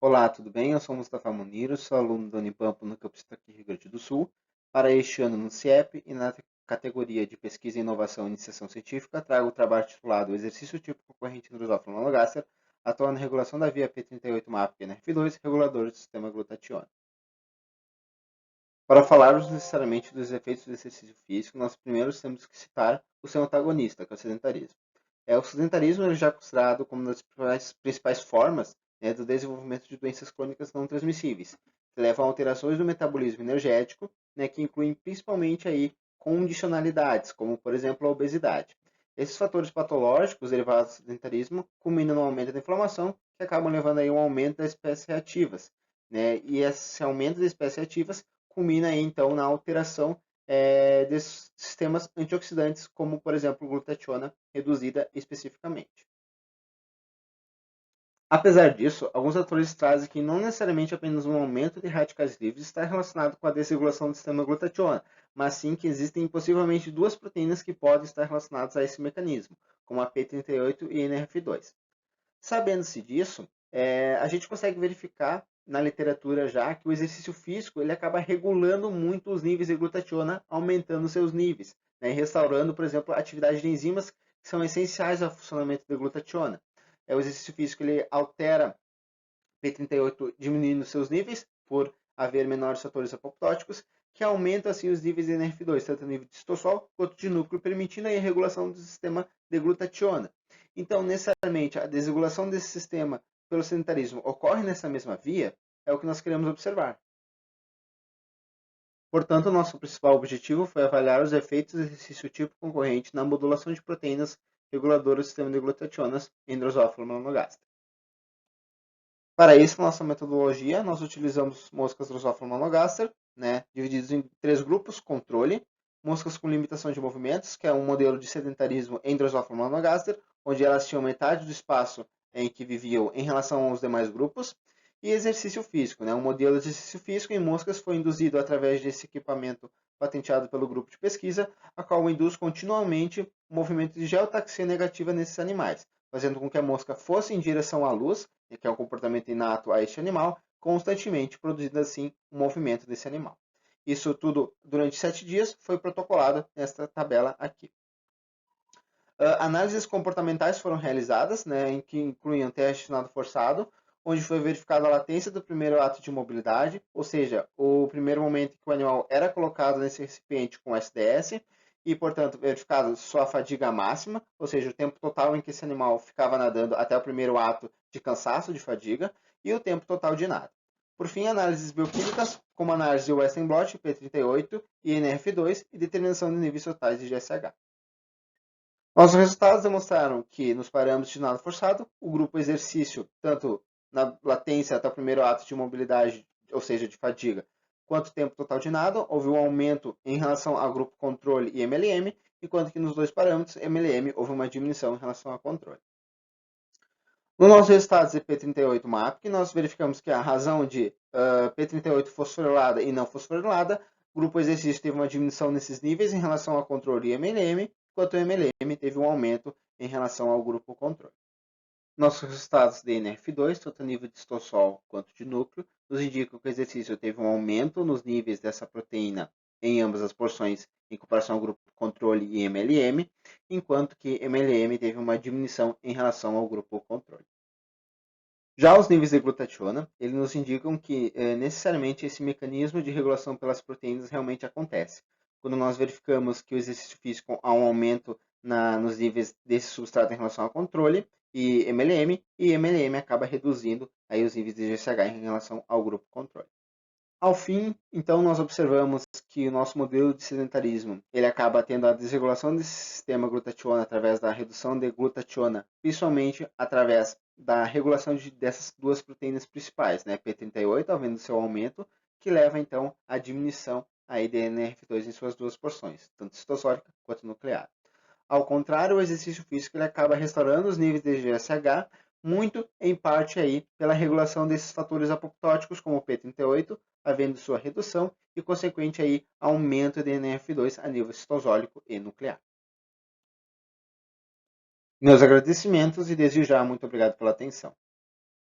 Olá, tudo bem? Eu sou Mustafa Muniro, sou aluno da Unipampa no campus aqui Rio Grande do Sul. Para este ano no CIEP e na categoria de Pesquisa, Inovação e Iniciação Científica, trago o trabalho titulado Exercício Típico Corrente em Drosófilo monogáster, atuando na regulação da via P38-MAP-NRF2, regulador do sistema glutatiônico. Para falarmos necessariamente dos efeitos do exercício físico, nós primeiro temos que citar o seu antagonista, que é o sedentarismo. O sedentarismo ele já é considerado como uma das principais formas, do desenvolvimento de doenças crônicas não transmissíveis, que levam a alterações do metabolismo energético, que incluem principalmente aí condicionalidades, como por exemplo a obesidade. Esses fatores patológicos derivados do sedentarismo culminam no aumento da inflamação, que acabam levando aí a um aumento das espécies reativas, e esse aumento das espécies reativas culmina aí, então, na alteração desses sistemas antioxidantes, como, por exemplo, glutationa reduzida especificamente. Apesar disso, alguns autores trazem que não necessariamente apenas um aumento de radicais livres está relacionado com a desregulação do sistema glutationa, mas sim que existem possivelmente duas proteínas que podem estar relacionadas a esse mecanismo, como a P38 e NRF2. Sabendo-se disso, a gente consegue verificar na literatura já que o exercício físico ele acaba regulando muito os níveis de glutationa, aumentando seus níveis, restaurando, por exemplo, a atividade de enzimas que são essenciais ao funcionamento da glutationa. O exercício físico ele altera P38 diminuindo seus níveis por haver menores fatores apoptóticos, que aumentam assim os níveis de NRF2, tanto no nível de citosol quanto de núcleo, permitindo aí a regulação do sistema de glutationa. Então, necessariamente, a desregulação desse sistema pelo sedentarismo ocorre nessa mesma via, é o que nós queremos observar. Portanto, nosso principal objetivo foi avaliar os efeitos do exercício tipo concorrente na modulação de proteínas reguladoras do sistema de glutationas em Drosophila melanogaster. Para isso, nossa metodologia, nós utilizamos moscas Drosophila melanogaster, divididos em 3 grupos: controle, moscas com limitação de movimentos, que é um modelo de sedentarismo em Drosophila melanogaster, onde elas tinham metade do espaço em que viviam em relação aos demais grupos, e exercício físico, um modelo de exercício físico em moscas foi induzido através desse equipamento patenteado pelo grupo de pesquisa, a qual induz continuamente o movimento de geotaxia negativa nesses animais, fazendo com que a mosca fosse em direção à luz, que é um comportamento inato a este animal, constantemente produzindo assim o movimento desse animal. Isso tudo durante 7 dias foi protocolado nesta tabela aqui. Análises comportamentais foram realizadas, em que incluíam teste de nado forçado, onde foi verificada a latência do primeiro ato de mobilidade, ou seja, o primeiro momento em que o animal era colocado nesse recipiente com SDS, e, portanto, verificado sua fadiga máxima, ou seja, o tempo total em que esse animal ficava nadando até o primeiro ato de cansaço, de fadiga, e o tempo total de nado. Por fim, análises bioquímicas, como análise de Western blot, P38 e NRF2, e determinação de níveis totais de GSH. Nossos resultados demonstraram que, nos parâmetros de nado forçado, o grupo exercício, tanto na latência até o primeiro ato de mobilidade, ou seja, de fadiga, quanto tempo total de nado, houve um aumento em relação ao grupo controle e MLM, enquanto que nos dois parâmetros, MLM, houve uma diminuição em relação ao controle. No nosso resultado de P38-MAP, nós verificamos que a razão de P38 fosforilada e não fosforilada, o grupo exercício teve uma diminuição nesses níveis em relação ao controle e MLM, enquanto o MLM teve um aumento em relação ao grupo controle. Nossos resultados de NRF2, tanto a nível de citosol quanto de núcleo, nos indicam que o exercício teve um aumento nos níveis dessa proteína em ambas as porções em comparação ao grupo controle e MLM, enquanto que MLM teve uma diminuição em relação ao grupo controle. Já os níveis de glutationa, eles nos indicam que necessariamente esse mecanismo de regulação pelas proteínas realmente acontece. Quando nós verificamos que o exercício físico há um aumento nos níveis desse substrato em relação ao controle e MLM acaba reduzindo aí os níveis de GSH em relação ao grupo controle. Ao fim, então, nós observamos que o nosso modelo de sedentarismo ele acaba tendo a desregulação desse sistema glutationa através da redução de glutationa, principalmente através da regulação dessas duas proteínas principais, P38, havendo seu aumento, que leva então à diminuição aí de NRF2 em suas duas porções, tanto citosólica quanto nuclear. Ao contrário, o exercício físico ele acaba restaurando os níveis de GSH, muito em parte aí pela regulação desses fatores apoptóticos, como o P38, havendo sua redução e consequente aí aumento de NRF2 a nível citosólico e nuclear. Meus agradecimentos e desde já muito obrigado pela atenção.